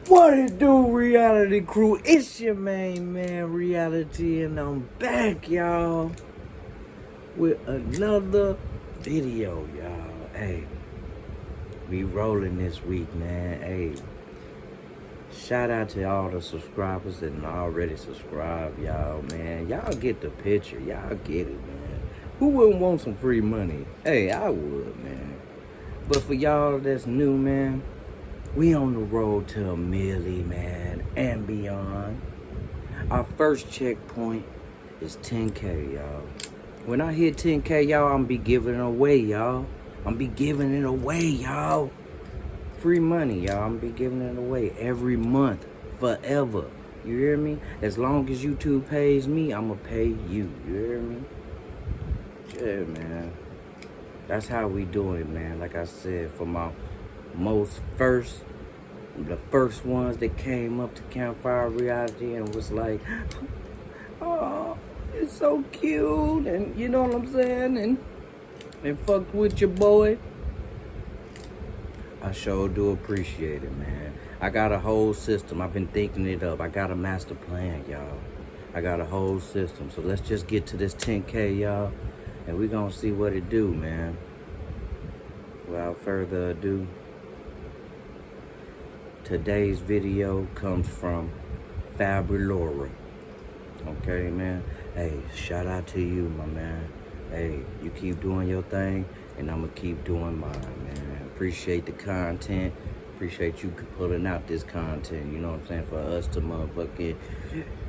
What it do, reality crew? It's your main man, Reality, and I'm back, y'all, with another video, y'all. Hey, we rolling this week, man. Hey, shout out to all the subscribers that already subscribed, y'all, man. Y'all get the picture. Y'all get it, man. Who wouldn't want some free money? Hey, I would, man. But for y'all that's new, man, we on the road to a milli, man, and beyond. Our first checkpoint is 10K, y'all. When I hit 10K, y'all, I'm be giving it away, y'all. I'm be giving it away, y'all. Free money, y'all. I'm be giving it away every month, forever. You hear me? As long as YouTube pays me, I'ma pay you. You hear me? Yeah, man. That's how we do it, man. Like I said, for my the first ones that came up to Campfire Reality and was like, oh, it's so cute, and you know what I'm saying, and fucked with your boy. I sure do appreciate it, man. I got a whole system. I've been thinking it up. I got a master plan, y'all. I got a whole system. So let's just get to this 10K, y'all, and we're gonna see what it do, man. Without further ado, today's video comes from Fabulora. Okay, man. Hey, shout out to you, my man. Hey, you keep doing your thing, and I'm gonna keep doing mine, man. Appreciate the content. Appreciate you pulling out this content, you know what I'm saying, for us to motherfucking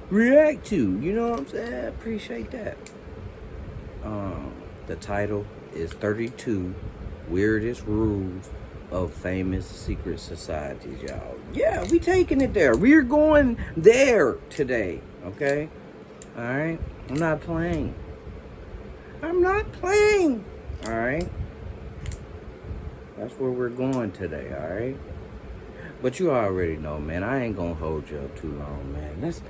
react to, you know what I'm saying? Appreciate that. The title is 32 Weirdest Rules of Famous Secret Societies, y'all. Yeah, we taking it there. We're going there today, okay? All right? I'm not playing. I'm not playing. All right? That's where we're going today, all right? But you already know, man. I ain't gonna hold you up too long, man. Let's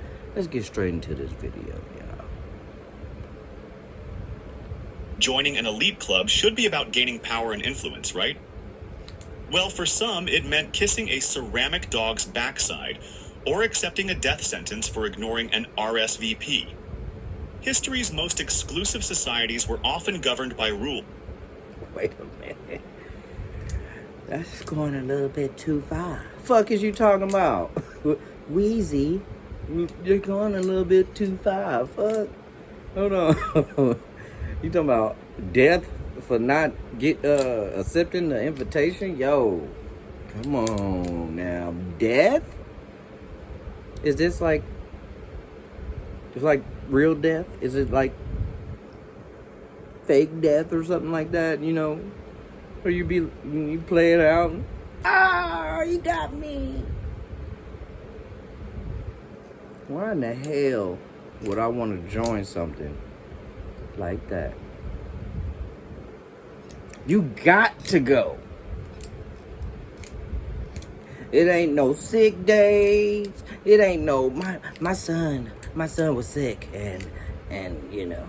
get straight into this video, y'all. Joining an elite club should be about gaining power and influence, right? Well, for some, it meant kissing a ceramic dog's backside or accepting a death sentence for ignoring an RSVP. History's most exclusive societies were often governed by rule. Wait a minute. That's going a little bit too far. Fuck is you talking about? Wheezy, you're going a little bit too far. Fuck. Hold on. You talking about death for not accepting the invitation? Yo, come on now. Death? Is this like, it's like real death? Is it like fake death or something like that, you know? Or you play it out and, you got me. Why in the hell would I want to join something like that? You got to go. It ain't no sick days. It ain't no my son was sick and you know,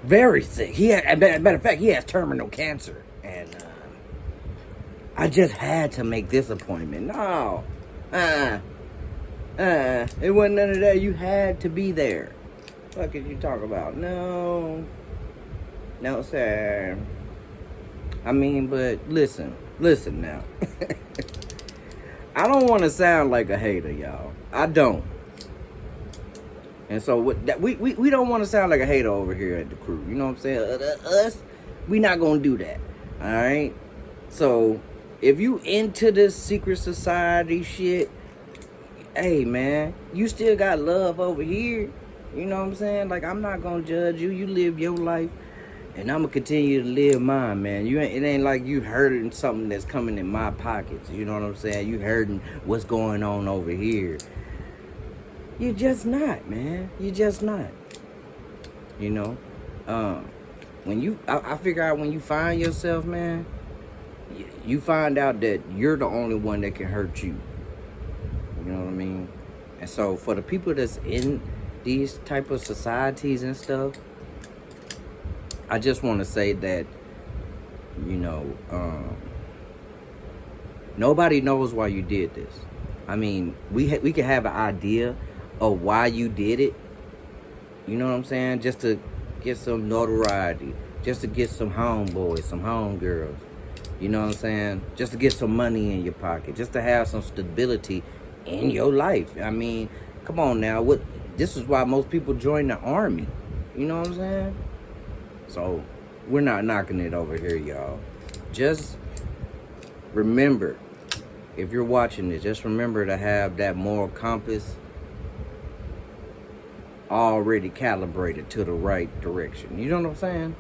very sick. He had, matter of fact, he has terminal cancer, and I just had to make this appointment. No, it wasn't none of that. You had to be there. What could you talk about? No, sir. I mean, but listen now. I don't want to sound like a hater, y'all. I don't. And so we don't want to sound like a hater over here at the crew. You know what I'm saying? Us, we not going to do that. All right? So if you into this secret society shit, hey, man, you still got love over here. You know what I'm saying? Like, I'm not going to judge you. You live your life, and I'm going to continue to live mine, man. It ain't like you hurting something that's coming in my pockets. You know what I'm saying? You hurting what's going on over here. You're just not, man. You're just not. You know? I figure out when you find yourself, man, you find out that you're the only one that can hurt you. You know what I mean? And so for the people that's in these type of societies and stuff, I just want to say that, you know, Nobody knows why you did this. I mean, we can have an idea of why you did it. You know what I'm saying? Just to get some notoriety, just to get some homeboys, some homegirls. You know what I'm saying? Just to get some money in your pocket, just to have some stability in your life. I mean, come on now. This is why most people join the army. You know what I'm saying? So we're not knocking it over here, y'all. Just remember, if you're watching this, just remember to have that moral compass already calibrated to the right direction. You know what I'm saying?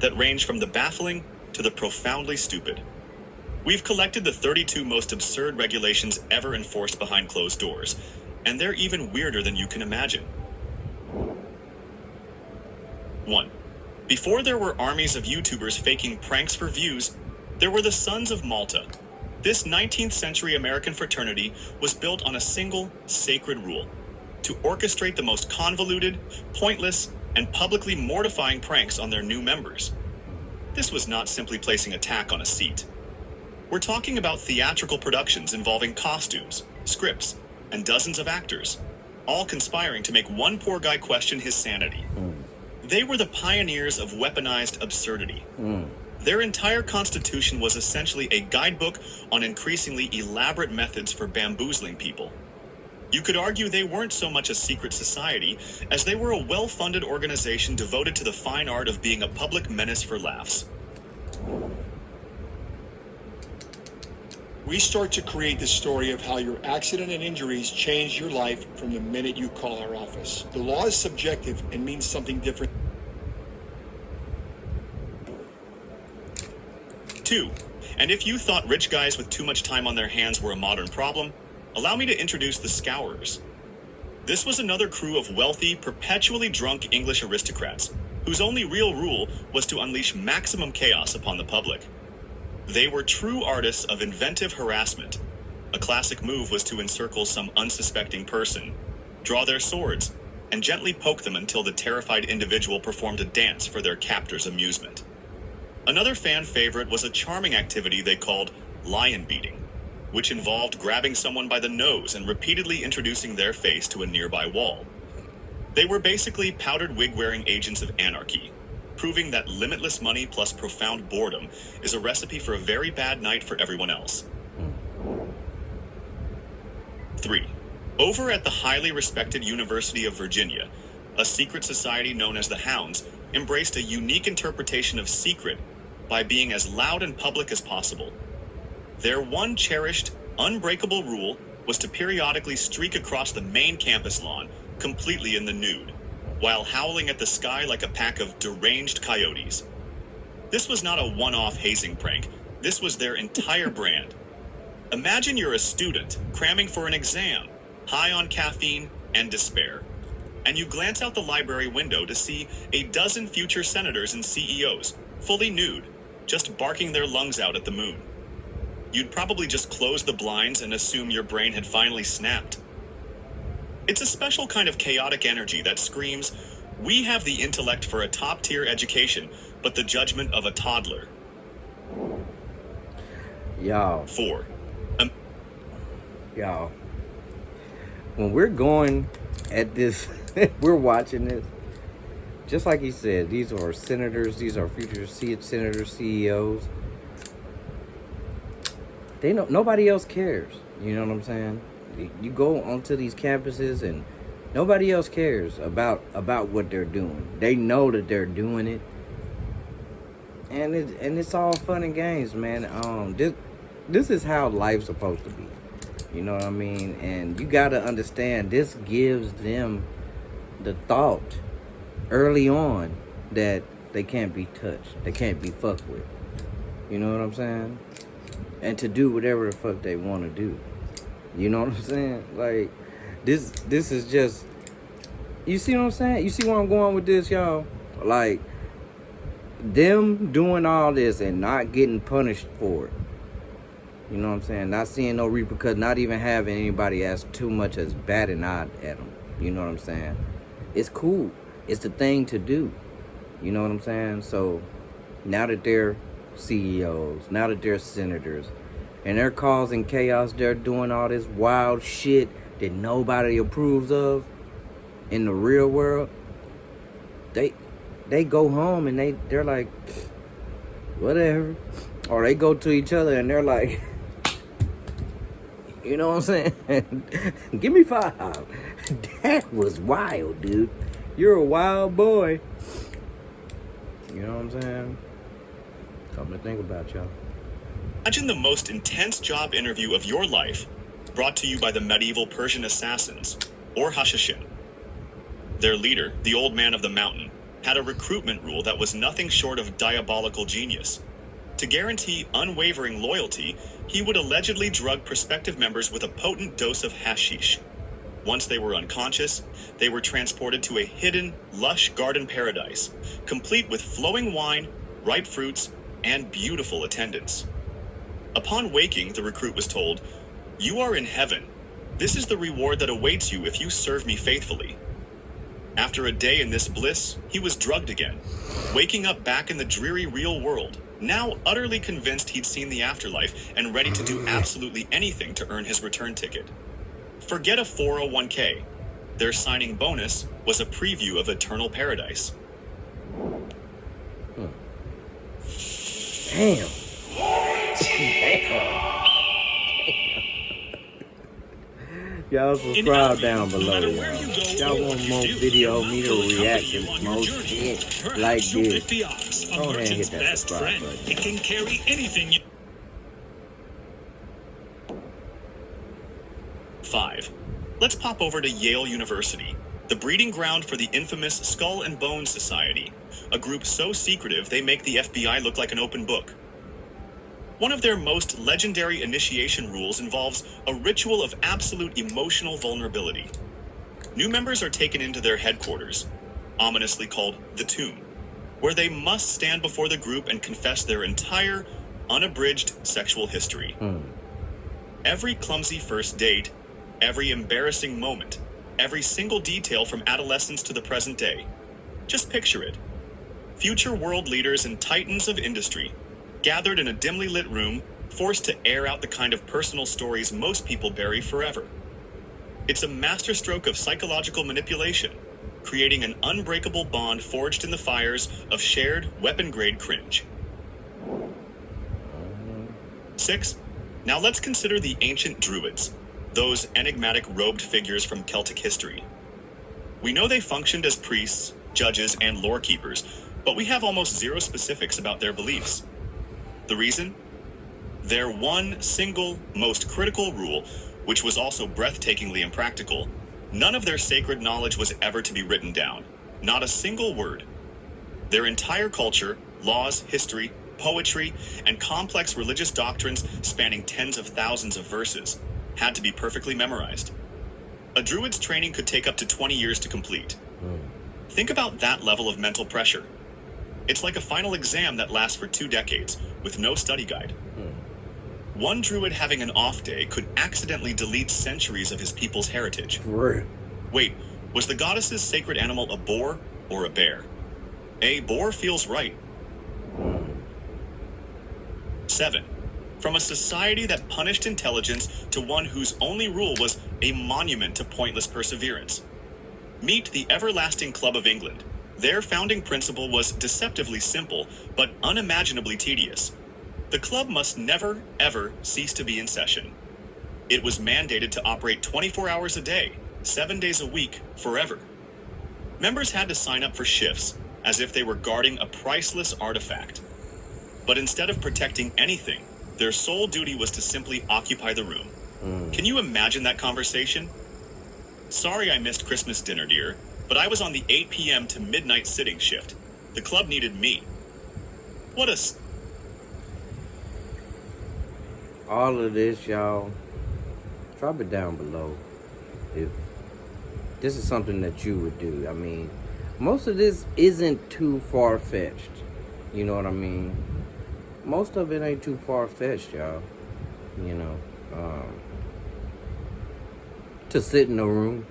That range from the baffling to the profoundly stupid. We've collected the 32 most absurd regulations ever enforced behind closed doors, and they're even weirder than you can imagine. 1. Before there were armies of YouTubers faking pranks for views, there were the Sons of Malta. This 19th century American fraternity was built on a single sacred rule: to orchestrate the most convoluted, pointless, and publicly mortifying pranks on their new members. This was not simply placing a tack on a seat. We're talking about theatrical productions involving costumes, scripts, and dozens of actors, all conspiring to make one poor guy question his sanity. They were the pioneers of weaponized absurdity. Their entire constitution was essentially a guidebook on increasingly elaborate methods for bamboozling people. You could argue they weren't so much a secret society as they were a well-funded organization devoted to the fine art of being a public menace for laughs. We start to create the story of how your accident and injuries changed your life from the minute you call our office. The law is subjective and means something different. 2. And if you thought rich guys with too much time on their hands were a modern problem, allow me to introduce the Scourers. This was another crew of wealthy, perpetually drunk English aristocrats, whose only real rule was to unleash maximum chaos upon the public. They were true artists of inventive harassment. A classic move was to encircle some unsuspecting person, draw their swords, and gently poke them until the terrified individual performed a dance for their captor's amusement. Another fan favorite was a charming activity they called lion beating, which involved grabbing someone by the nose and repeatedly introducing their face to a nearby wall. They were basically powdered wig-wearing agents of anarchy, proving that limitless money plus profound boredom is a recipe for a very bad night for everyone else. 3. Over at the highly respected University of Virginia, a secret society known as the Hounds embraced a unique interpretation of secret by being as loud and public as possible. Their one cherished, unbreakable rule was to periodically streak across the main campus lawn, completely in the nude, while howling at the sky like a pack of deranged coyotes. This was not a one-off hazing prank. This was their entire brand. Imagine you're a student cramming for an exam, high on caffeine and despair, and you glance out the library window to see a dozen future senators and CEOs, fully nude, just barking their lungs out at the moon. You'd probably just close the blinds and assume your brain had finally snapped. It's a special kind of chaotic energy that screams, "We have the intellect for a top-tier education, but the judgment of a toddler." Y'all. 4. Y'all. When we're going at this, we're watching this. Just like he said, these are senators, these are future senators, CEOs. They know nobody else cares. You know what I'm saying? You go onto these campuses and nobody else cares about what they're doing. They know that they're doing it, and it's all fun and games, man. This is how life's supposed to be. You know what I mean? And you gotta understand, this gives them the thought early on that they can't be touched, they can't be fucked with. You know what I'm saying? And to do whatever the fuck they want to do. You know what I'm saying? Like, this is just, you see what I'm saying? You see where I'm going with this, y'all? Like, them doing all this and not getting punished for it. You know what I'm saying? Not seeing no repercussions, not even having anybody as too much as bat an eye at them. You know what I'm saying? It's cool. It's the thing to do. You know what I'm saying? So now that they're CEOs, now that they're senators, and they're causing chaos. They're doing all this wild shit that nobody approves of in the real world. They go home and they're like, whatever. Or they go to each other and they're like, you know what I'm saying? Give me 5. That was wild, dude. You're a wild boy. You know what I'm saying? Something to think about, y'all. Imagine the most intense job interview of your life, brought to you by the medieval Persian assassins, or Hashishin. Their leader, the Old Man of the Mountain, had a recruitment rule that was nothing short of diabolical genius. To guarantee unwavering loyalty, he would allegedly drug prospective members with a potent dose of hashish. Once they were unconscious, they were transported to a hidden, lush garden paradise, complete with flowing wine, ripe fruits, and beautiful attendants. Upon waking, the recruit was told, "You are in heaven. This is the reward that awaits you if you serve me faithfully." After a day in this bliss, he was drugged again, waking up back in the dreary real world, now utterly convinced he'd seen the afterlife and ready to do absolutely anything to earn his return ticket. Forget a 401k. Their signing bonus was a preview of eternal paradise. Damn. Y'all subscribe down below, y'all want more video, me to react more shit like this. Go ahead and hit that subscribe button. It can carry anything you... 5. Let's pop over to Yale University, the breeding ground for the infamous Skull and Bones Society, a group so secretive they make the FBI look like an open book. One of their most legendary initiation rules involves a ritual of absolute emotional vulnerability. New members are taken into their headquarters, ominously called the Tomb, where they must stand before the group and confess their entire, unabridged sexual history. Every clumsy first date, every embarrassing moment, every single detail from adolescence to the present day. Just picture it. Future world leaders and titans of industry gathered in a dimly lit room, forced to air out the kind of personal stories most people bury forever. It's a masterstroke of psychological manipulation, creating an unbreakable bond forged in the fires of shared weapon-grade cringe. 6. Now let's consider the ancient Druids, those enigmatic robed figures from Celtic history. We know they functioned as priests, judges, and lore keepers, but we have almost zero specifics about their beliefs. The reason? Their one single, most critical rule, which was also breathtakingly impractical, none of their sacred knowledge was ever to be written down. Not a single word. Their entire culture, laws, history, poetry, and complex religious doctrines spanning tens of thousands of verses had to be perfectly memorized. A druid's training could take up to 20 years to complete. Think about that level of mental pressure. It's like a final exam that lasts for 2 decades, with no study guide. One druid having an off day could accidentally delete centuries of his people's heritage. Wait, was the goddess's sacred animal a boar or a bear? A boar feels right. 7. From a society that punished intelligence to one whose only rule was a monument to pointless perseverance. Meet the Everlasting Club of England. Their founding principle was deceptively simple, but unimaginably tedious. The club must never, ever cease to be in session. It was mandated to operate 24 hours a day, 7 days a week, forever. Members had to sign up for shifts, as if they were guarding a priceless artifact. But instead of protecting anything, their sole duty was to simply occupy the room. Can you imagine that conversation? Sorry I missed Christmas dinner, dear, but I was on the 8 p.m. to midnight sitting shift. The club needed me. What a... All of this, y'all, drop it down below if this is something that you would do. I mean, most of this isn't too far-fetched. You know what I mean? Most of it ain't too far-fetched, y'all. You know, to sit in a room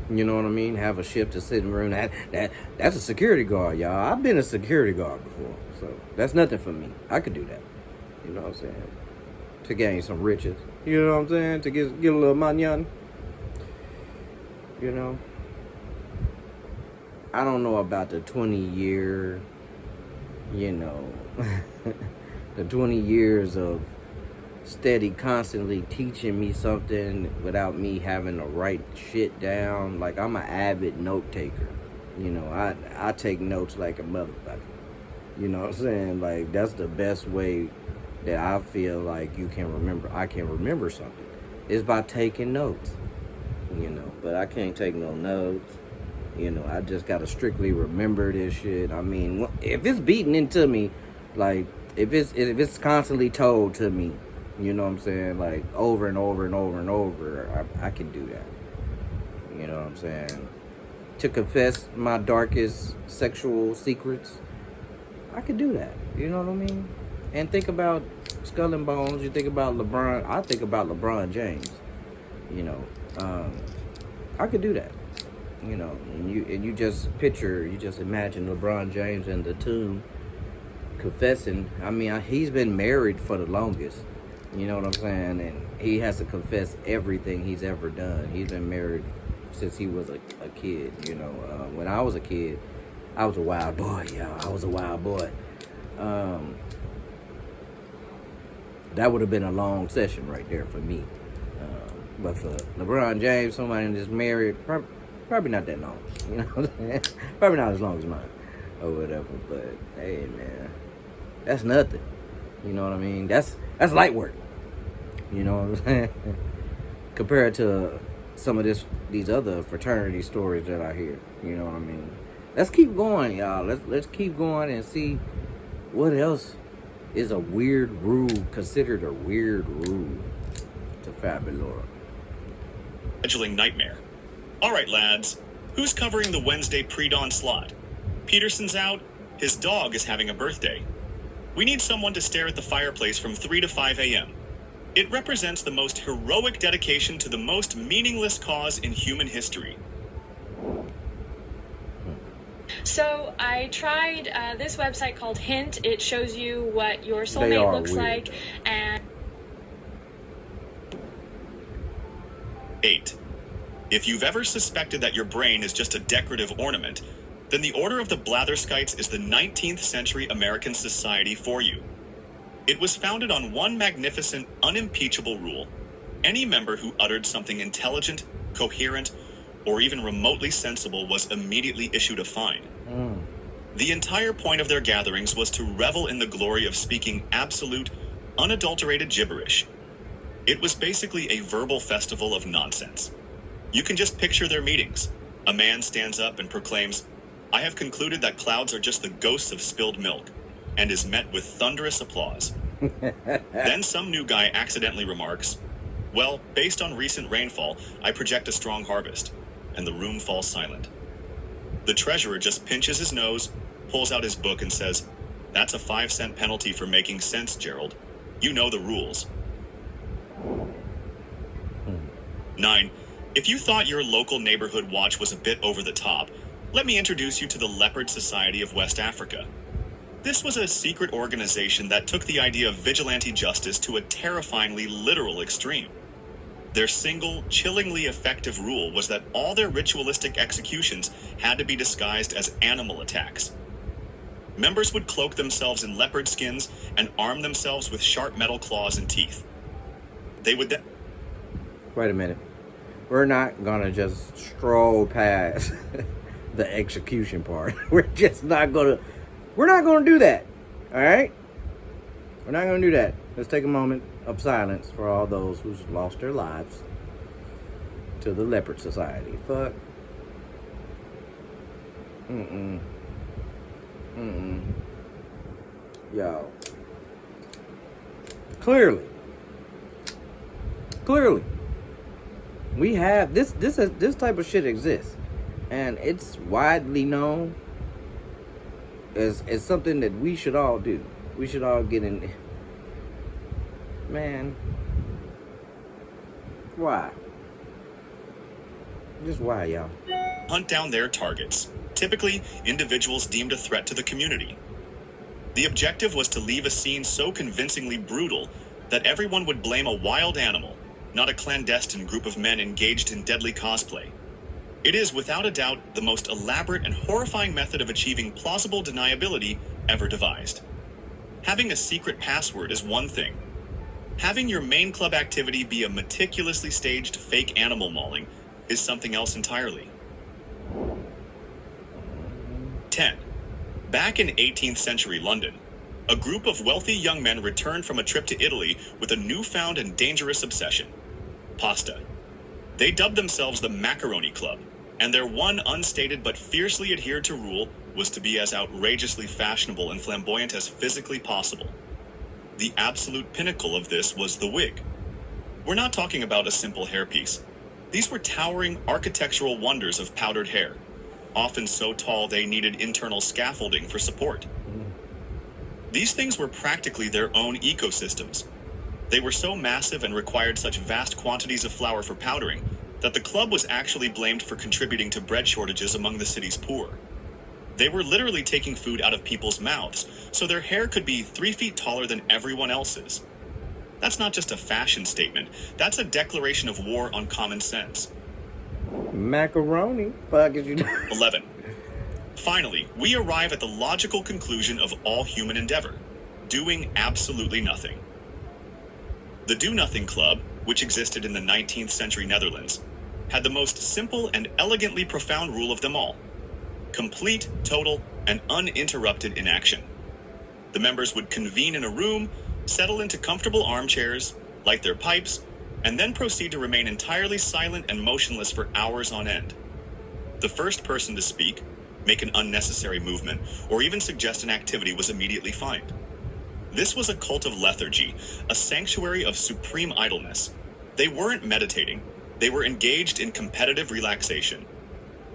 You know what I mean? Have a shift to sit in room. That's a security guard, y'all. I've been a security guard before, so that's nothing for me. I could do that. You know what I'm saying? To gain some riches. You know what I'm saying? To get a little manyan. You know? I don't know about the 20-year, you know, the 20 years of steady, constantly teaching me something without me having to write shit down. Like, I'm an avid note taker. You know, I take notes like a motherfucker. You know what I'm saying? Like, that's the best way that I feel like I can remember something, is by taking notes. You know, but I can't take no notes. You know, I just gotta strictly remember this shit. I mean, if it's beaten into me, like, if it's constantly told to me, you know what I'm saying, like, over and over and over and over, I can do that. You know what I'm saying? To confess my darkest sexual secrets, I could do that. You know what I mean? And think about Skull and Bones. You think about LeBron. I think about LeBron James. You know, I could do that. You know, and you just imagine LeBron James in the tomb confessing. I mean, he's been married for the longest. You know what I'm saying? And he has to confess everything he's ever done. He's been married since he was a kid. You know, when I was a kid, I was a wild boy, y'all. I was a wild boy. That would have been a long session right there for me. But for LeBron James, somebody that's married, probably not that long. You know what I'm saying? Probably not as long as mine or whatever. But hey, man, that's nothing. You know what I mean? That's light work. You know what I'm saying? Compared to some of these other fraternity stories that I hear. You know what I mean? Let's keep going, y'all. Let's keep going and see what else is a weird rule, considered a weird rule to Fabulora. Scheduling nightmare. All right, lads. Who's covering the Wednesday pre-dawn slot? Peterson's out. His dog is having a birthday. We need someone to stare at the fireplace from 3 to 5 a.m. It represents the most heroic dedication to the most meaningless cause in human history. So I tried this website called Hint. It shows you what your soulmate looks like. And 8. If you've ever suspected that your brain is just a decorative ornament, then the Order of the Blatherskites is the 19th century American society for you. It was founded on one magnificent, unimpeachable rule. Any member who uttered something intelligent, coherent, or even remotely sensible was immediately issued a fine. The entire point of their gatherings was to revel in the glory of speaking absolute, unadulterated gibberish. It was basically a verbal festival of nonsense. You can just picture their meetings. A man stands up and proclaims, "I have concluded that clouds are just the ghosts of spilled milk," and is met with thunderous applause. Then some new guy accidentally remarks, "Well, based on recent rainfall, I project a strong harvest," and the room falls silent. The treasurer just pinches his nose, pulls out his book and says, "That's a 5-cent penalty for making sense, Gerald. You know the rules." 9. If you thought your local neighborhood watch was a bit over the top, let me introduce you to the Leopard Society of West Africa. This was a secret organization that took the idea of vigilante justice to a terrifyingly literal extreme. Their single, chillingly effective rule was that all their ritualistic executions had to be disguised as animal attacks. Members would cloak themselves in leopard skins and arm themselves with sharp metal claws and teeth. They would then... Wait a minute. We're not gonna just stroll past the execution part. We're not gonna do that. All right? We're not gonna do that. Let's take a moment of silence for all those who's lost their lives to the Leopard Society. Fuck. Yo. Clearly. We have this type of shit exists. And it's widely known as something that we should all do. We should all get in. Man. Why? Just why, y'all? Hunt down their targets, typically individuals deemed a threat to the community. The objective was to leave a scene so convincingly brutal that everyone would blame a wild animal, not a clandestine group of men engaged in deadly cosplay. It is, without a doubt, the most elaborate and horrifying method of achieving plausible deniability ever devised. Having a secret password is one thing. Having your main club activity be a meticulously staged fake animal mauling is something else entirely. 10. Back in 18th century London, a group of wealthy young men returned from a trip to Italy with a newfound and dangerous obsession: pasta. They dubbed themselves the Macaroni Club, and their one unstated but fiercely adhered to rule was to be as outrageously fashionable and flamboyant as physically possible. The absolute pinnacle of this was the wig. We're not talking about a simple hairpiece. These were towering architectural wonders of powdered hair, often so tall they needed internal scaffolding for support. These things were practically their own ecosystems. They were so massive and required such vast quantities of flour for powdering that the club was actually blamed for contributing to bread shortages among the city's poor. They were literally taking food out of people's mouths, so their hair could be 3 feet taller than everyone else's. That's not just a fashion statement, that's a declaration of war on common sense. Macaroni. Fuck is you. 11. Finally, we arrive at the logical conclusion of all human endeavor: doing absolutely nothing. The Do Nothing Club, which existed in the 19th century Netherlands, had the most simple and elegantly profound rule of them all: complete, total, and uninterrupted inaction. The members would convene in a room, settle into comfortable armchairs, light their pipes, and then proceed to remain entirely silent and motionless for hours on end. The first person to speak, make an unnecessary movement, or even suggest an activity was immediately fined. This was a cult of lethargy, a sanctuary of supreme idleness. They weren't meditating, they were engaged in competitive relaxation.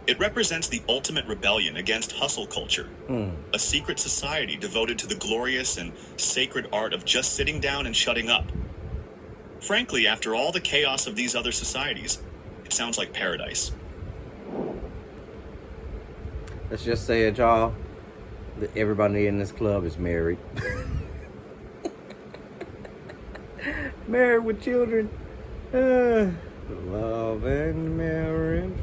It represents the ultimate rebellion against hustle culture, a secret society devoted to the glorious and sacred art of just sitting down and shutting up. Frankly, after all the chaos of these other societies, it sounds like paradise. Let's just say it, y'all, that everybody in this club is married. Married with children. Love and marriage.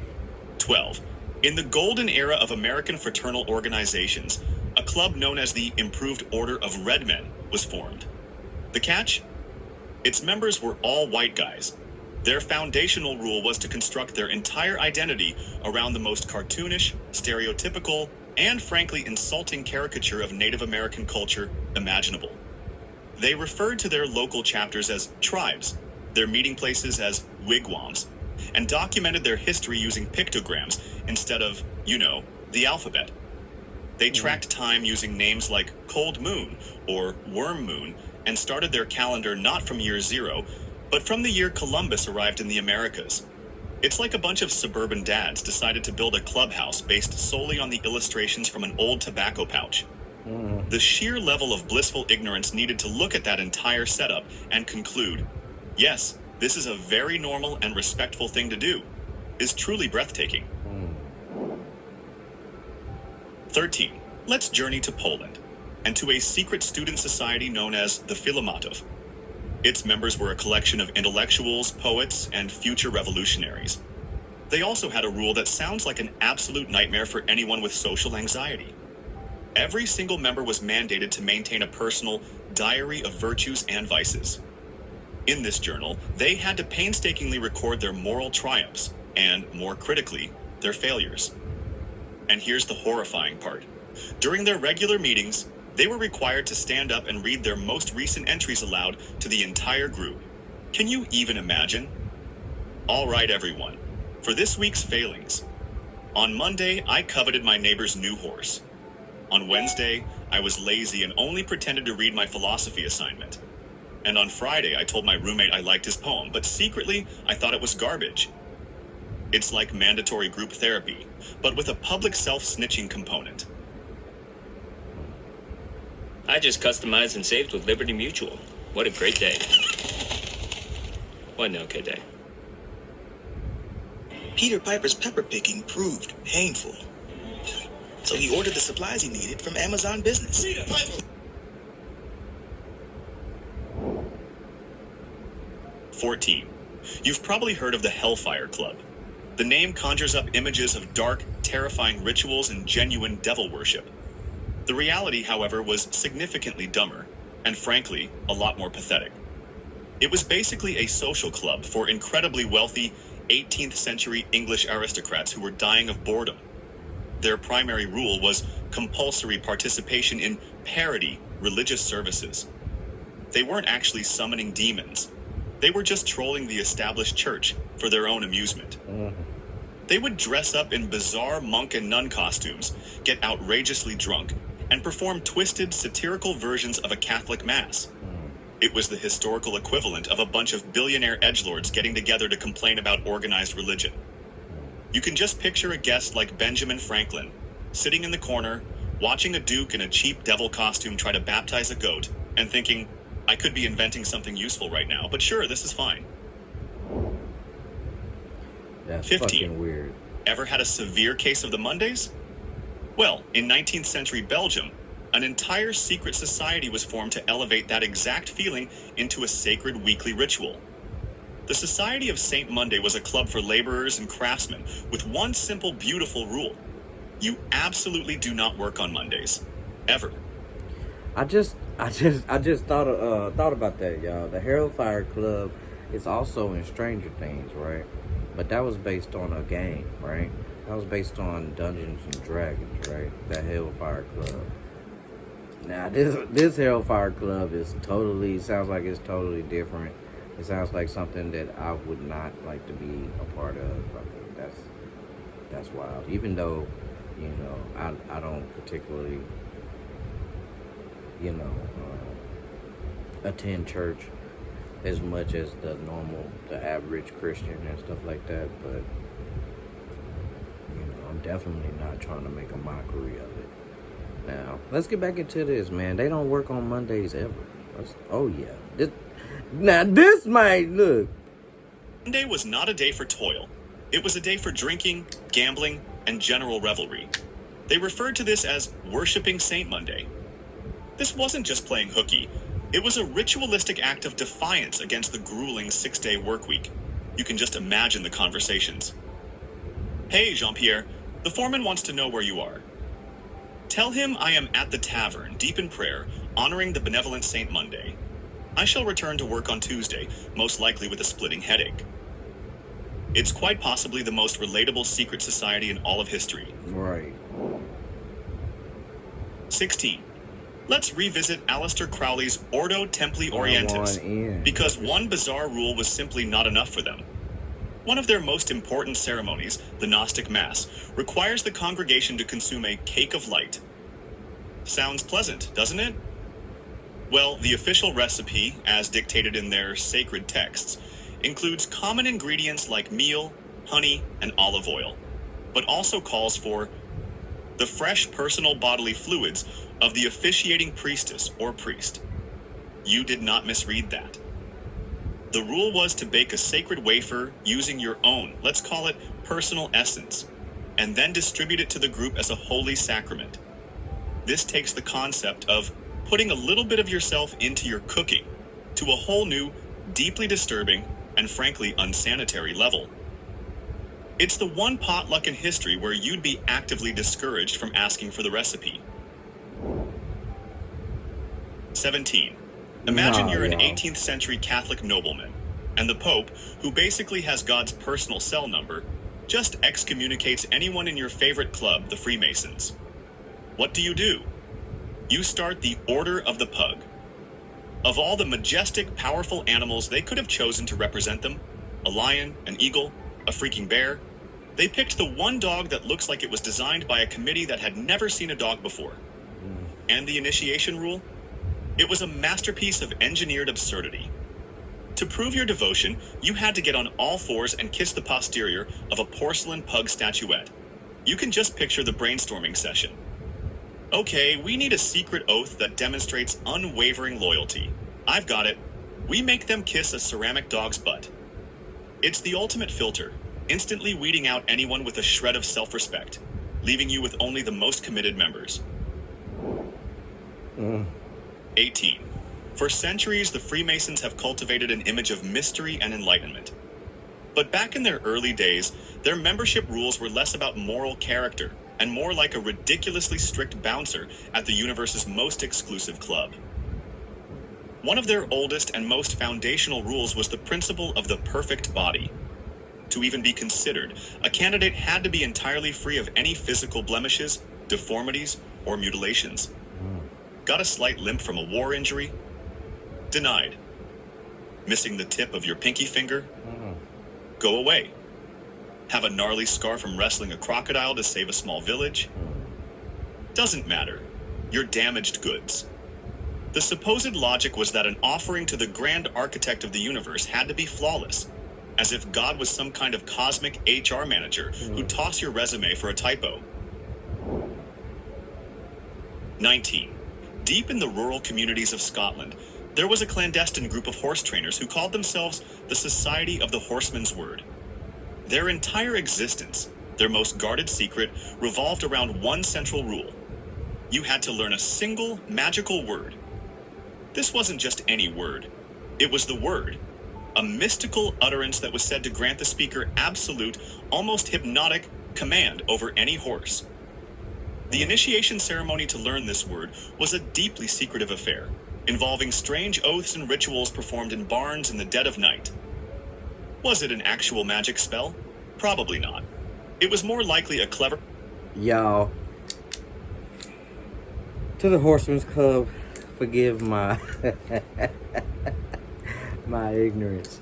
12. In the golden era of American fraternal organizations, a club known as the Improved Order of Red Men was formed. The catch? Its members were all white guys. Their foundational rule was to construct their entire identity around the most cartoonish, stereotypical, and frankly insulting caricature of Native American culture imaginable. They referred to their local chapters as tribes, their meeting places as wigwams, and documented their history using pictograms instead of, the alphabet. They tracked time using names like Cold Moon or Worm Moon and started their calendar not from year 0, but from the year Columbus arrived in the Americas. It's like a bunch of suburban dads decided to build a clubhouse based solely on the illustrations from an old tobacco pouch. The sheer level of blissful ignorance needed to look at that entire setup and conclude, yes, this is a very normal and respectful thing to do, is truly breathtaking. 13. Let's journey to Poland, and to a secret student society known as the Filomatov. Its members were a collection of intellectuals, poets, and future revolutionaries. They also had a rule that sounds like an absolute nightmare for anyone with social anxiety. Every single member was mandated to maintain a personal diary of virtues and vices. In this journal, they had to painstakingly record their moral triumphs and, more critically, their failures. And here's the horrifying part. During their regular meetings, they were required to stand up and read their most recent entries aloud to the entire group. Can you even imagine? All right, everyone. For this week's failings. On Monday, I coveted my neighbor's new horse. On Wednesday, I was lazy and only pretended to read my philosophy assignment. And on Friday, I told my roommate I liked his poem, but secretly, I thought it was garbage. It's like mandatory group therapy, but with a public self-snitching component. I just customized and saved with Liberty Mutual. What a great day. What an okay day. Peter Piper's pepper picking proved painful. So he ordered the supplies he needed from Amazon Business. 14. You've probably heard of the Hellfire Club. The name conjures up images of dark, terrifying rituals and genuine devil worship. The reality, however, was significantly dumber, and frankly, a lot more pathetic. It was basically a social club for incredibly wealthy 18th century English aristocrats who were dying of boredom. Their primary rule was compulsory participation in parody religious services. They weren't actually summoning demons. They were just trolling the established church for their own amusement. They would dress up in bizarre monk and nun costumes, get outrageously drunk, and perform twisted, satirical versions of a Catholic mass. It was the historical equivalent of a bunch of billionaire edgelords getting together to complain about organized religion. You can just picture a guest like Benjamin Franklin, sitting in the corner, watching a duke in a cheap devil costume try to baptize a goat, and thinking, I could be inventing something useful right now, but sure, this is fine. That's 15. fucking weird. Ever had a severe case of the Mondays? Well, in 19th century Belgium, an entire secret society was formed to elevate that exact feeling into a sacred weekly ritual. The Society of St. Monday was a club for laborers and craftsmen with one simple, beautiful rule. You absolutely do not work on Mondays. Ever. I just thought about that, y'all. The Hellfire Club is also in Stranger Things, right? But that was based on a game, right? That was based on Dungeons and Dragons, right? That Hellfire Club. Now this Hellfire Club sounds like it's totally different. It sounds like something that I would not like to be a part of. I think that's wild. Even though, I don't particularly, attend church as much as the average Christian and stuff like that, but I'm definitely not trying to make a mockery of it. Now, let's get back into this, man. They don't work on Mondays ever. Oh yeah. This might look. Monday was not a day for toil. It was a day for drinking, gambling, and general revelry. They referred to this as worshiping Saint Monday. This wasn't just playing hooky. It was a ritualistic act of defiance against the grueling 6-day work week. You can just imagine the conversations. Hey, Jean-Pierre, the foreman wants to know where you are. Tell him I am at the tavern, deep in prayer, honoring the benevolent Saint Monday. I shall return to work on Tuesday, most likely with a splitting headache. It's quite possibly the most relatable secret society in all of history. Right. 16. Let's revisit Aleister Crowley's Ordo Templi Orientis, because one bizarre rule was simply not enough for them. One of their most important ceremonies, the Gnostic Mass, requires the congregation to consume a cake of light. Sounds pleasant, doesn't it? Well, the official recipe, as dictated in their sacred texts, includes common ingredients like meal, honey, and olive oil, but also calls for the fresh personal bodily fluids of the officiating priestess or priest. You did not misread that. The rule was to bake a sacred wafer using your own, let's call it personal essence, and then distribute it to the group as a holy sacrament. This takes the concept of putting a little bit of yourself into your cooking to a whole new, deeply disturbing, and frankly unsanitary level. It's the one potluck in history where you'd be actively discouraged from asking for the recipe. 17. Imagine you're an 18th century Catholic nobleman, and the Pope, who basically has God's personal cell number, just excommunicates anyone in your favorite club, the Freemasons. What do? You start the Order of the Pug. Of all the majestic, powerful animals they could have chosen to represent them, a lion, an eagle, a freaking bear, they picked the one dog that looks like it was designed by a committee that had never seen a dog before. And the initiation rule? It was a masterpiece of engineered absurdity. To prove your devotion, you had to get on all fours and kiss the posterior of a porcelain pug statuette. You can just picture the brainstorming session. Okay, we need a secret oath that demonstrates unwavering loyalty. I've got it. We make them kiss a ceramic dog's butt. It's the ultimate filter. instantly weeding out anyone with a shred of self-respect, leaving you with only the most committed members. 18. For centuries, the Freemasons have cultivated an image of mystery and enlightenment. But back in their early days, their membership rules were less about moral character and more like a ridiculously strict bouncer at the universe's most exclusive club. One of their oldest and most foundational rules was the principle of the perfect body. To even be considered, a candidate had to be entirely free of any physical blemishes, deformities, or mutilations. Got a slight limp from a war injury? Denied. Missing the tip of your pinky finger? Go away. Have a gnarly scar from wrestling a crocodile to save a small village? Doesn't matter. You're damaged goods. The supposed logic was that an offering to the grand architect of the universe had to be flawless, as if God was some kind of cosmic HR manager who'd toss your resume for a typo. 19. Deep in the rural communities of Scotland, there was a clandestine group of horse trainers who called themselves the Society of the Horseman's Word. Their entire existence, their most guarded secret, revolved around one central rule. You had to learn a single magical word. This wasn't just any word. It was the word, a mystical utterance that was said to grant the speaker absolute, almost hypnotic command over any horse. The initiation ceremony to learn this word was a deeply secretive affair, involving strange oaths and rituals performed in barns in the dead of night. Was it an actual magic spell? Probably not. It was more likely a clever... Y'all, to the Horseman's Club, forgive my my ignorance.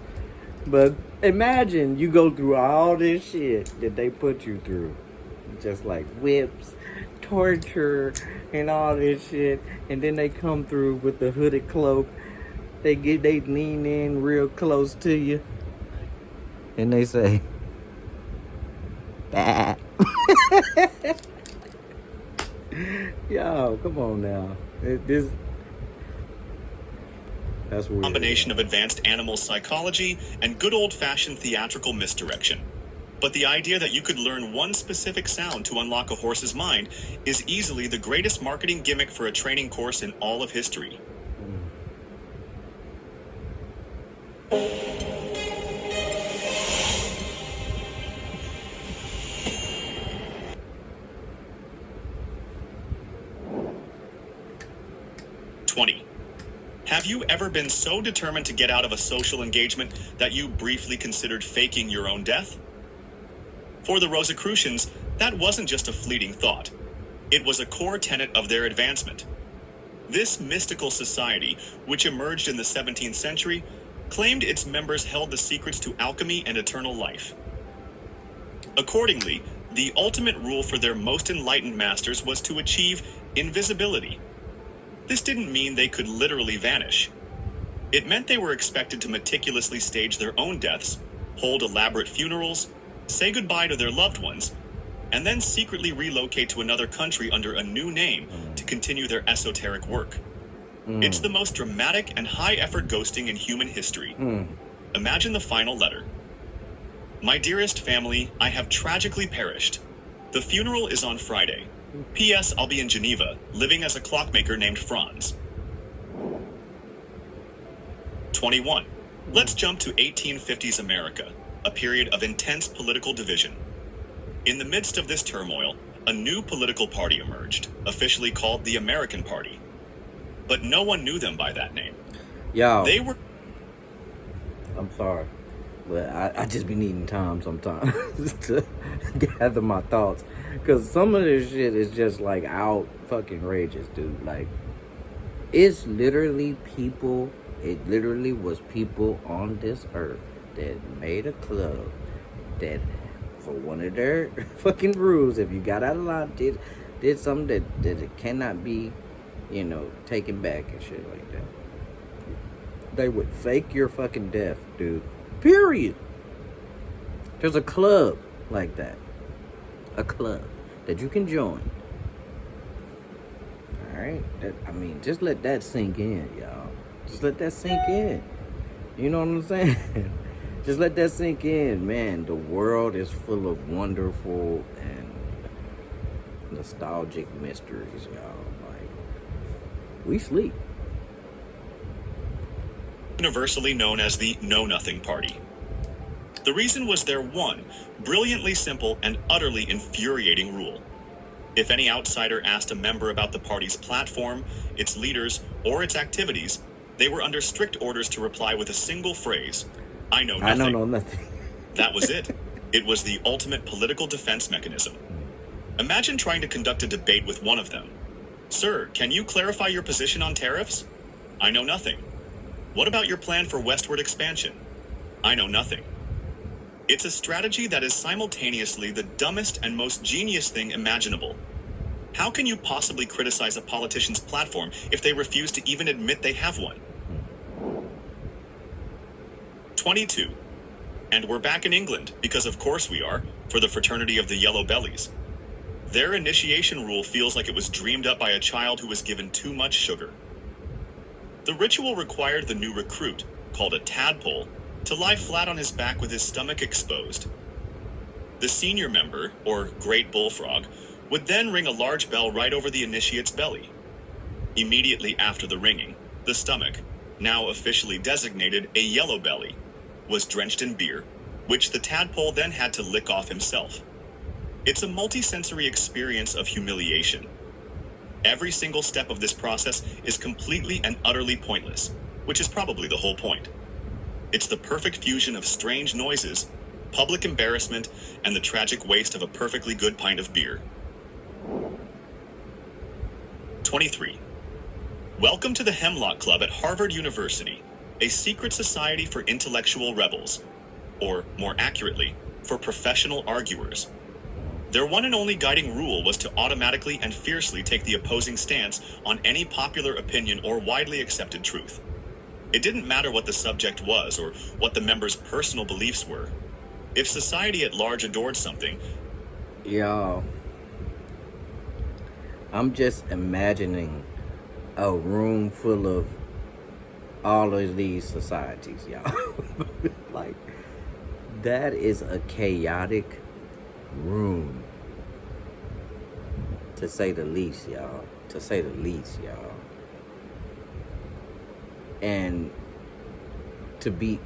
But imagine you go through all this shit that they put you through. Just like whips, torture, and all this shit. And then they come through with the hooded cloak. They lean in real close to you. And they say, bah. Yo, come on now. That's weird. Combination of advanced animal psychology and good old-fashioned theatrical misdirection. But the idea that you could learn one specific sound to unlock a horse's mind is easily the greatest marketing gimmick for a training course in all of history. Have you ever been so determined to get out of a social engagement that you briefly considered faking your own death? For the Rosicrucians, that wasn't just a fleeting thought. It was a core tenet of their advancement. This mystical society, which emerged in the 17th century, claimed its members held the secrets to alchemy and eternal life. Accordingly, the ultimate rule for their most enlightened masters was to achieve invisibility. This didn't mean they could literally vanish. It meant they were expected to meticulously stage their own deaths, hold elaborate funerals, say goodbye to their loved ones, and then secretly relocate to another country under a new name to continue their esoteric work. It's the most dramatic and high-effort ghosting in human history. Imagine the final letter. My dearest family, I have tragically perished. The funeral is on Friday. P.S. I'll be in Geneva, living as a clockmaker named Franz. 21. Let's jump to 1850s America, a period of intense political division. In the midst of this turmoil, a new political party emerged, officially called the American Party. But no one knew them by that name. Yo, They were... I'm sorry, but I just be needing time sometimes to gather my thoughts. Because some of this shit is just like out fucking rageous, dude. Like, it's literally people, it literally was people on this earth that made a club that, for one of their fucking rules, if you got out of line, did something that it cannot be, you know, taken back and shit like that. They would fake your fucking death, dude. Period. There's a club like that. A club that you can join. Alright? I mean, just let that sink in, y'all. Just let that sink in. You know what I'm saying? Just let that sink in, man. The world is full of wonderful and nostalgic mysteries, y'all. Like, we sleep. Universally known as the Know Nothing Party. The reason was their one, brilliantly simple and utterly infuriating rule. If any outsider asked a member about the party's platform, its leaders, or its activities, they were under strict orders to reply with a single phrase, I know nothing. I know nothing. That was it. It was the ultimate political defense mechanism. Imagine trying to conduct a debate with one of them. Sir, can you clarify your position on tariffs? I know nothing. What about your plan for westward expansion? I know nothing. It's a strategy that is simultaneously the dumbest and most genius thing imaginable. How can you possibly criticize a politician's platform if they refuse to even admit they have one? 22. And we're back in England, because of course we are, for the Fraternity of the Yellow Bellies. Their initiation rule feels like it was dreamed up by a child who was given too much sugar. The ritual required the new recruit, called a tadpole, to lie flat on his back with his stomach exposed. The senior member, or Great Bullfrog, would then ring a large bell right over the initiate's belly. Immediately after the ringing, the stomach, now officially designated a yellow belly, was drenched in beer, which the tadpole then had to lick off himself. It's a multi-sensory experience of humiliation. Every single step of this process is completely and utterly pointless, which is probably the whole point. It's the perfect fusion of strange noises, public embarrassment, and the tragic waste of a perfectly good pint of beer. 23. Welcome to the Hemlock Club at Harvard University, a secret society for intellectual rebels, or more accurately, for professional arguers. Their one and only guiding rule was to automatically and fiercely take the opposing stance on any popular opinion or widely accepted truth. It didn't matter what the subject was or what the members' personal beliefs were. If society at large adored something, Y'all, I'm just imagining a room full of all of these societies, y'all. Like, that is a chaotic room, to say the least, y'all. To say the least, y'all. And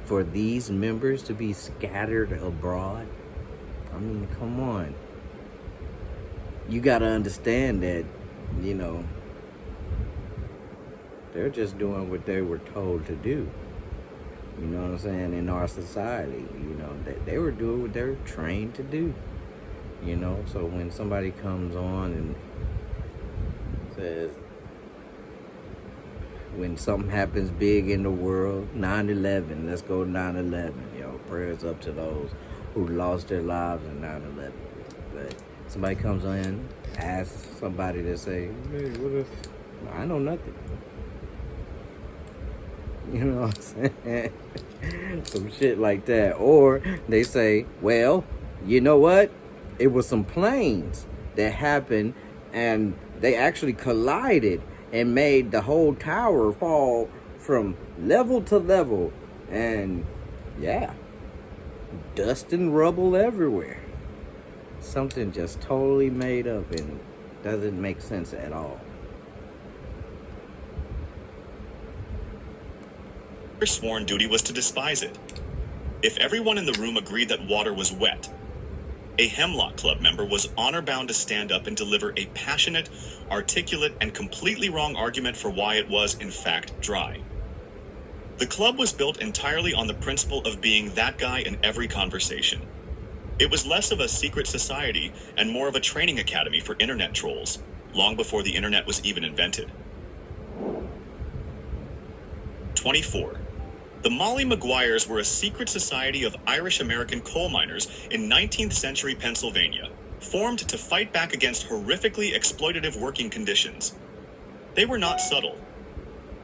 for these members to be scattered abroad, I mean, come on. You gotta understand that, they're just doing what they were told to do. You know what I'm saying? In our society, they were doing what they're trained to do. So when somebody comes on and says, when something happens big in the world, 9/11, let's go 9/11. Prayers up to those who lost their lives in 9/11. But somebody comes in, asks somebody to say, hey, what if, I know nothing. You know what I'm saying? Some shit like that. Or they say, well, you know what? It was some planes that happened and they actually collided and made the whole tower fall from level to level. And yeah, dust and rubble everywhere. Something just totally made up and doesn't make sense at all. their sworn duty was to despise it. If everyone in the room agreed that water was wet, a Hemlock Club member was honor-bound to stand up and deliver a passionate, articulate, and completely wrong argument for why it was, in fact, dry. The club was built entirely on the principle of being that guy in every conversation. It was less of a secret society and more of a training academy for internet trolls, long before the internet was even invented. 24. The Molly Maguires were a secret society of Irish-American coal miners in 19th century Pennsylvania, formed to fight back against horrifically exploitative working conditions. They were not subtle.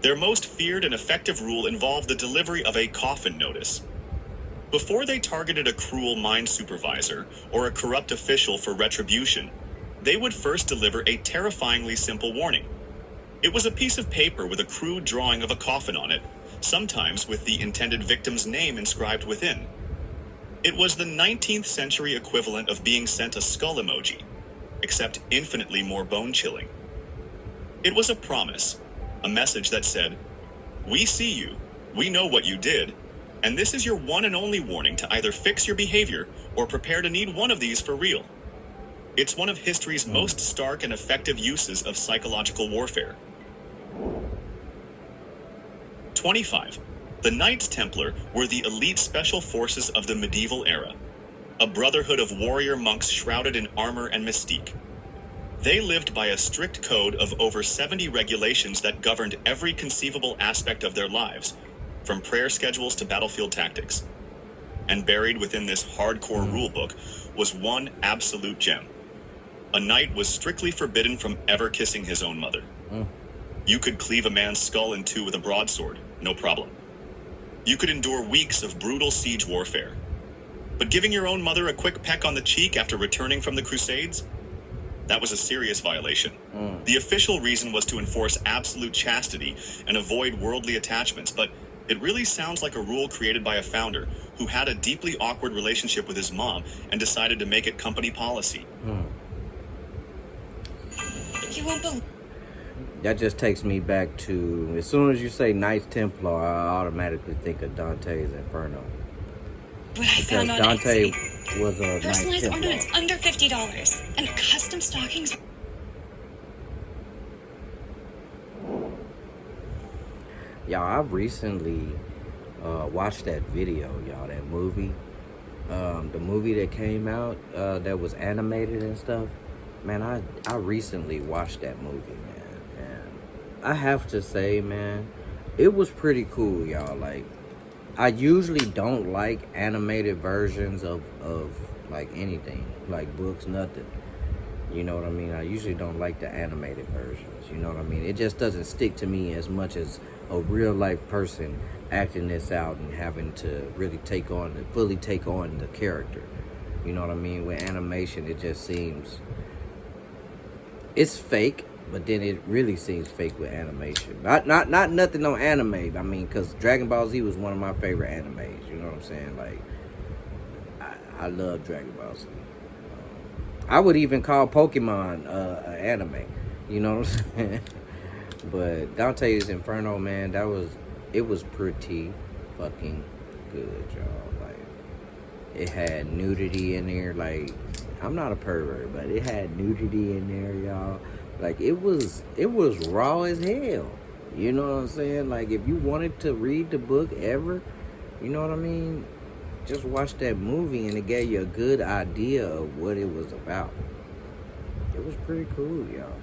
Their most feared and effective rule involved the delivery of a coffin notice. Before they targeted a cruel mine supervisor or a corrupt official for retribution, they would first deliver a terrifyingly simple warning. It was a piece of paper with a crude drawing of a coffin on it, sometimes with the intended victim's name inscribed within. It was the 19th century equivalent of being sent a skull emoji, except infinitely more bone-chilling. It was a promise, a message that said, "We see you, we know what you did, and this is your one and only warning to either fix your behavior or prepare to need one of these for real." It's one of history's most stark and effective uses of psychological warfare. 25. The Knights Templar were the elite special forces of the medieval era, a brotherhood of warrior monks shrouded in armor and mystique. They lived by a strict code of over 70 regulations that governed every conceivable aspect of their lives, from prayer schedules to battlefield tactics. And buried within this hardcore rulebook was one absolute gem. A knight was strictly forbidden from ever kissing his own mother. You could cleave a man's skull in two with a broadsword, no problem. You could endure weeks of brutal siege warfare. But giving your own mother a quick peck on the cheek after returning from the Crusades? That was a serious violation. The official reason was to enforce absolute chastity and avoid worldly attachments, but it really sounds like a rule created by a founder who had a deeply awkward relationship with his mom and decided to make it company policy. You won't believe. That just takes me back to, as soon as you say Knights Templar, I automatically think of Dante's Inferno. What I Because found on Dante Etsy. was a Knights Personalized Templar. ornaments under $50 and custom stockings. Y'all, I recently watched that video, y'all, that movie. The movie that came out that was animated and stuff. Man, I recently watched that movie, man. And I have to say, man, it was pretty cool, y'all. Like, I usually don't like animated versions of like anything, like books, nothing. You know what I mean? I usually don't like the animated versions. You know what I mean? It just doesn't stick to me as much as a real life person acting this out and having to really fully take on the character. You know what I mean? With animation, it just seems, it's fake, but then it really seems fake with animation. Not nothing on anime. I mean, because Dragon Ball Z was one of my favorite animes. You know what I'm saying? Like, I love Dragon Ball Z. I would even call Pokemon an anime. You know what I'm saying? But Dante's Inferno, man, it was pretty fucking good, y'all. Like, it had nudity in there. Like, I'm not a pervert, but it had nudity in there, y'all. Like, it was raw as hell. You know what I'm saying? Like, if you wanted to read the book ever, you know what I mean? Just watch that movie and it gave you a good idea of what it was about. It was pretty cool, y'all.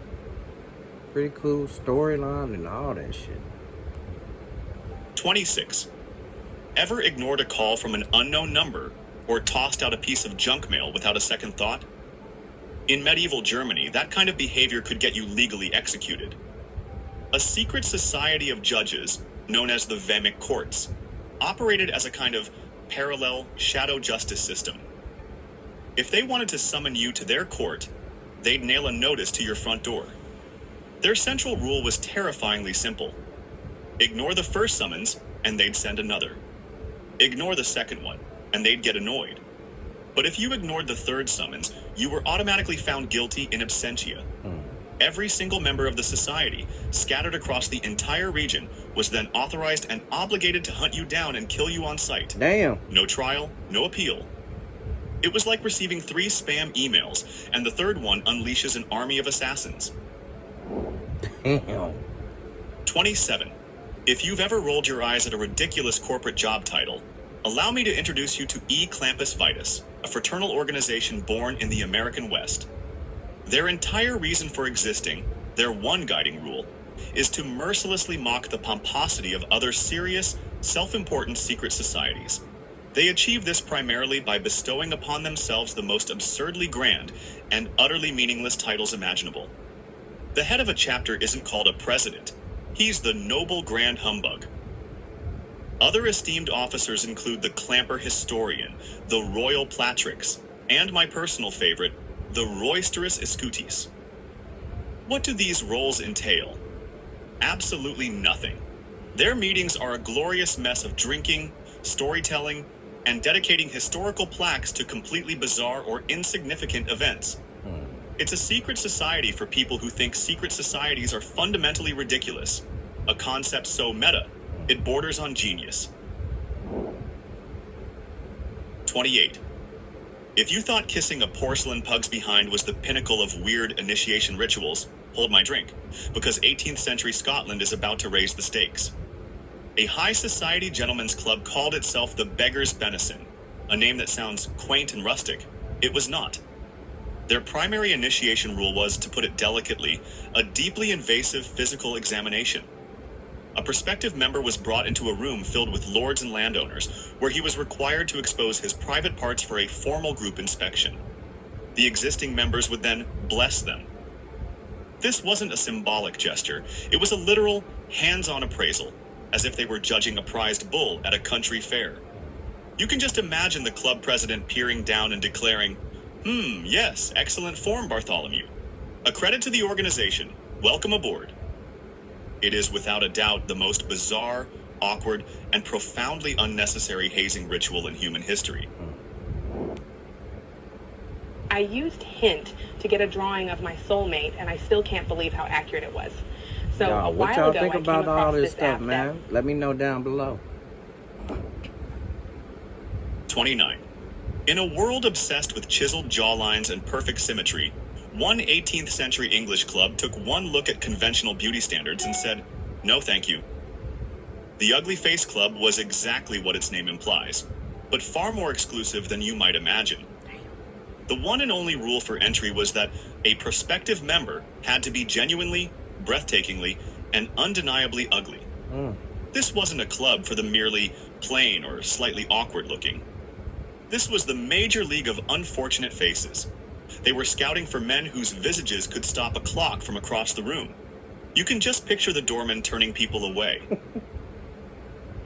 Pretty cool storyline and all that shit. 26. Ever ignored a call from an unknown number or tossed out a piece of junk mail without a second thought? In medieval Germany, that kind of behavior could get you legally executed. A secret society of judges, known as the Vehmic Courts, operated as a kind of parallel shadow justice system. If they wanted to summon you to their court, they'd nail a notice to your front door. Their central rule was terrifyingly simple. Ignore the first summons, and they'd send another. Ignore the second one, and they'd get annoyed. But if you ignored the third summons, you were automatically found guilty in absentia. Every single member of the society, scattered across the entire region, was then authorized and obligated to hunt you down and kill you on sight. Damn. No trial, no appeal. It was like receiving 3 spam emails, and the third one unleashes an army of assassins. Damn. 27. If you've ever rolled your eyes at a ridiculous corporate job title, allow me to introduce you to E. Clampus Vitus, a fraternal organization born in the American West. Their entire reason for existing, their one guiding rule, is to mercilessly mock the pomposity of other serious, self-important secret societies. They achieve this primarily by bestowing upon themselves the most absurdly grand and utterly meaningless titles imaginable. The head of a chapter isn't called a president. He's the noble grand humbug. Other esteemed officers include the Clamper Historian, the Royal Platrix, and my personal favorite, the Roisterous Escutis. What do these roles entail? Absolutely nothing. Their meetings are a glorious mess of drinking, storytelling, and dedicating historical plaques to completely bizarre or insignificant events. It's a secret society for people who think secret societies are fundamentally ridiculous, a concept so meta, it borders on genius. 28. If you thought kissing a porcelain pug's behind was the pinnacle of weird initiation rituals, hold my drink, because 18th century Scotland is about to raise the stakes. A high society gentlemen's club called itself the Beggar's Benison, a name that sounds quaint and rustic. It was not. Their primary initiation rule was, to put it delicately, a deeply invasive physical examination. A prospective member was brought into a room filled with lords and landowners, where he was required to expose his private parts for a formal group inspection. The existing members would then bless them. This wasn't a symbolic gesture, it was a literal, hands-on appraisal, as if they were judging a prized bull at a country fair. You can just imagine the club president peering down and declaring, yes, excellent form, Bartholomew. A credit to the organization. Welcome aboard. It is without a doubt the most bizarre, awkward, and profoundly unnecessary hazing ritual in human history. I used Hint to get a drawing of my soulmate, and I still can't believe how accurate it was. So a what while y'all ago, think I about came all across this this stuff, app man? Let me know down below. 29. In a world obsessed with chiseled jawlines and perfect symmetry, one 18th century English club took one look at conventional beauty standards and said, no thank you. The Ugly Face Club was exactly what its name implies, but far more exclusive than you might imagine. The one and only rule for entry was that a prospective member had to be genuinely, breathtakingly, and undeniably ugly. This wasn't a club for the merely plain or slightly awkward looking. This was the major league of unfortunate faces. They were scouting for men whose visages could stop a clock from across the room. You can just picture the doorman turning people away.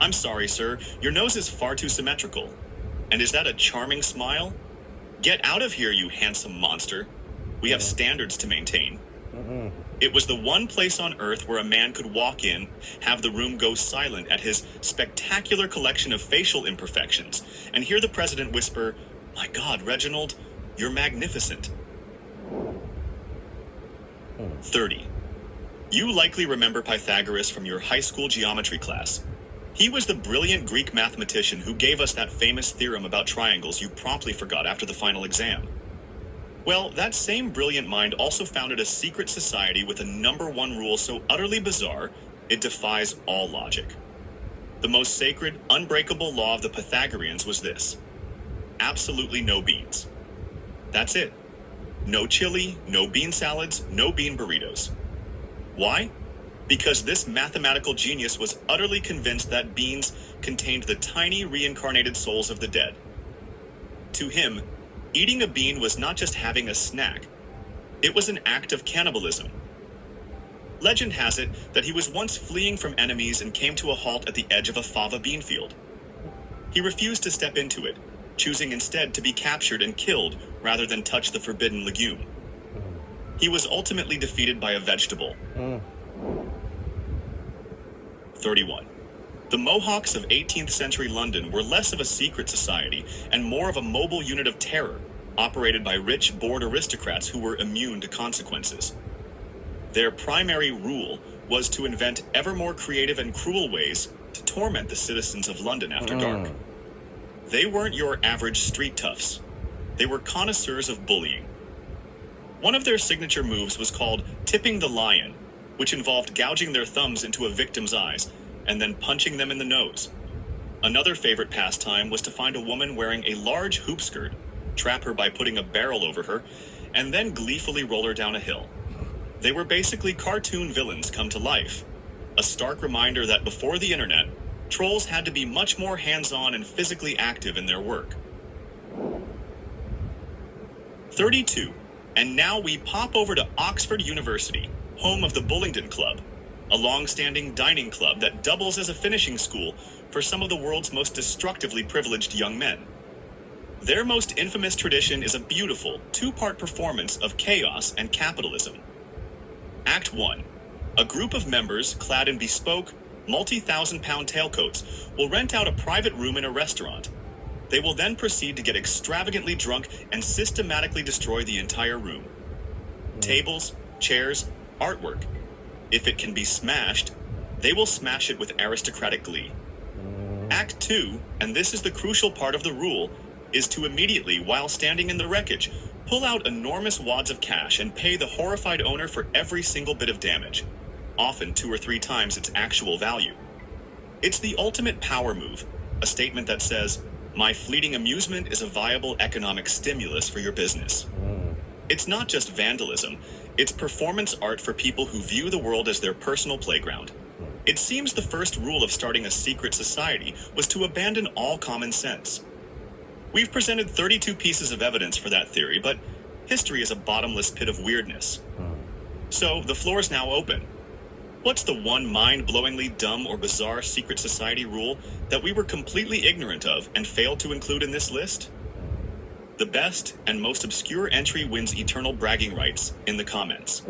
I'm sorry, sir, your nose is far too symmetrical. And is that a charming smile? Get out of here, you handsome monster. We have standards to maintain. It was the one place on earth where a man could walk in, have the room go silent at his spectacular collection of facial imperfections, and hear the president whisper, "My God, Reginald, you're magnificent." 30. You likely remember Pythagoras from your high school geometry class. He was the brilliant Greek mathematician who gave us that famous theorem about triangles you promptly forgot after the final exam. Well, that same brilliant mind also founded a secret society with a #1 rule so utterly bizarre, it defies all logic. The most sacred, unbreakable law of the Pythagoreans was this: absolutely no beans. That's it. No chili, no bean salads, no bean burritos. Why? Because this mathematical genius was utterly convinced that beans contained the tiny reincarnated souls of the dead. To him, eating a bean was not just having a snack, it was an act of cannibalism. Legend has it that he was once fleeing from enemies and came to a halt at the edge of a fava bean field. He refused to step into it, choosing instead to be captured and killed rather than touch the forbidden legume. He was ultimately defeated by a vegetable. 31. The Mohawks of 18th century London were less of a secret society and more of a mobile unit of terror, operated by rich, bored aristocrats who were immune to consequences. Their primary rule was to invent ever more creative and cruel ways to torment the citizens of London after dark. They weren't your average street toughs. They were connoisseurs of bullying. One of their signature moves was called tipping the lion, which involved gouging their thumbs into a victim's eyes and then punching them in the nose. Another favorite pastime was to find a woman wearing a large hoop skirt, trap her by putting a barrel over her, and then gleefully roll her down a hill. They were basically cartoon villains come to life, a stark reminder that before the internet, trolls had to be much more hands-on and physically active in their work. 32. And now we pop over to Oxford University, home of the Bullingdon Club, a long-standing dining club that doubles as a finishing school for some of the world's most destructively privileged young men. Their most infamous tradition is a beautiful, two-part performance of chaos and capitalism. Act 1. A group of members, clad in bespoke, multi-thousand-pound tailcoats, will rent out a private room in a restaurant. They will then proceed to get extravagantly drunk and systematically destroy the entire room. Tables, chairs, artwork. If it can be smashed, they will smash it with aristocratic glee. Act 2, and this is the crucial part of the rule, is to immediately, while standing in the wreckage, pull out enormous wads of cash and pay the horrified owner for every single bit of damage, often 2 or 3 times its actual value. It's the ultimate power move, a statement that says, my fleeting amusement is a viable economic stimulus for your business. It's not just vandalism, it's performance art for people who view the world as their personal playground. It seems the first rule of starting a secret society was to abandon all common sense. We've presented 32 pieces of evidence for that theory, but history is a bottomless pit of weirdness. So the floor is now open. What's the one mind-blowingly dumb or bizarre secret society rule that we were completely ignorant of and failed to include in this list? The best and most obscure entry wins eternal bragging rights in the comments.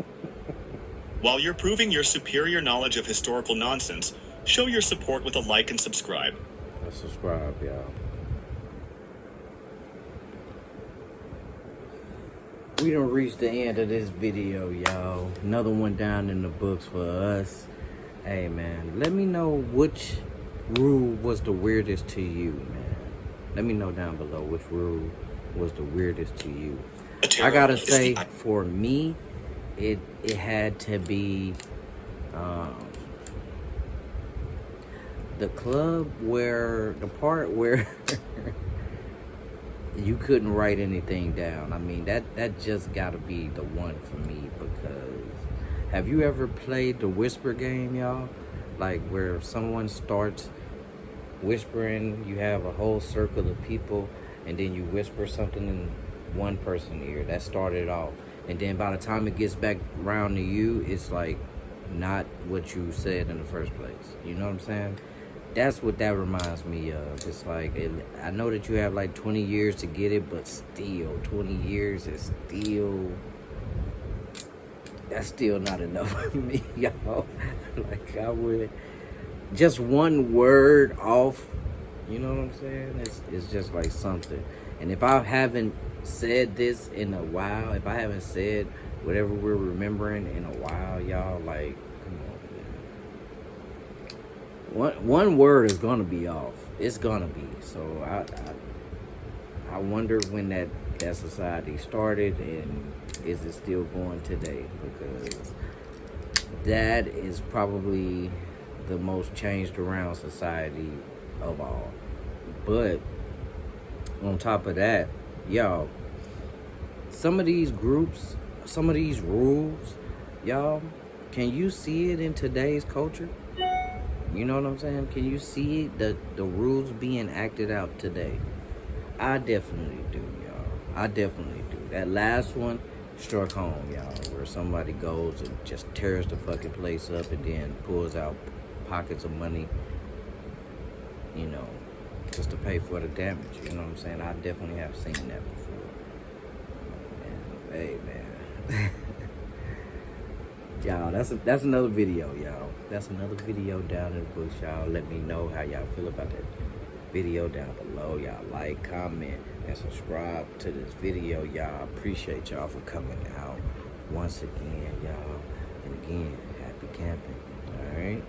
While you're proving your superior knowledge of historical nonsense, show your support with a like and subscribe. Subscribe, y'all. We done reached the end of this video, y'all. Another one down in the books for us. Hey, man, let me know which rule was the weirdest to you, man. Let me know down below which rule was the weirdest to you. I gotta say, for me, it had to be the club where, the part where you couldn't write anything down. I mean, that just gotta be the one for me, because have you ever played the whisper game, y'all? Like where someone starts whispering, you have a whole circle of people, and then you whisper something in one person's ear. That started off. And then by the time it gets back around to you, it's like not what you said in the first place. You know what I'm saying? That's what that reminds me of. It's like, I know that you have like 20 years to get it, but still, 20 years is still, that's still not enough for me, y'all. Like, I would, just one word off, you know what I'm saying? It's just like something. And if I haven't said this in a while, if I haven't said whatever we're remembering in a while, y'all, like, come on, man. One word is gonna be off. It's gonna be. So I wonder when that society started, and is it still going today? Because that is probably the most changed around society of all. But on top of that, y'all, some of these groups, some of these rules, y'all, can you see it in today's culture? You know what I'm saying? Can you see the rules being acted out today? I definitely do, y'all. I definitely do. That last one struck home, y'all, where somebody goes and just tears the fucking place up and then pulls out pockets of money, you know, just to pay for the damage. You know what I'm saying? I definitely have seen that before. Man, hey, man. Y'all, that's another video, y'all. That's another video down in the books, y'all. Let me know how y'all feel about that video down below. Y'all like, comment, and subscribe to this video, y'all. Appreciate y'all for coming out once again, y'all. And again, happy camping. All right.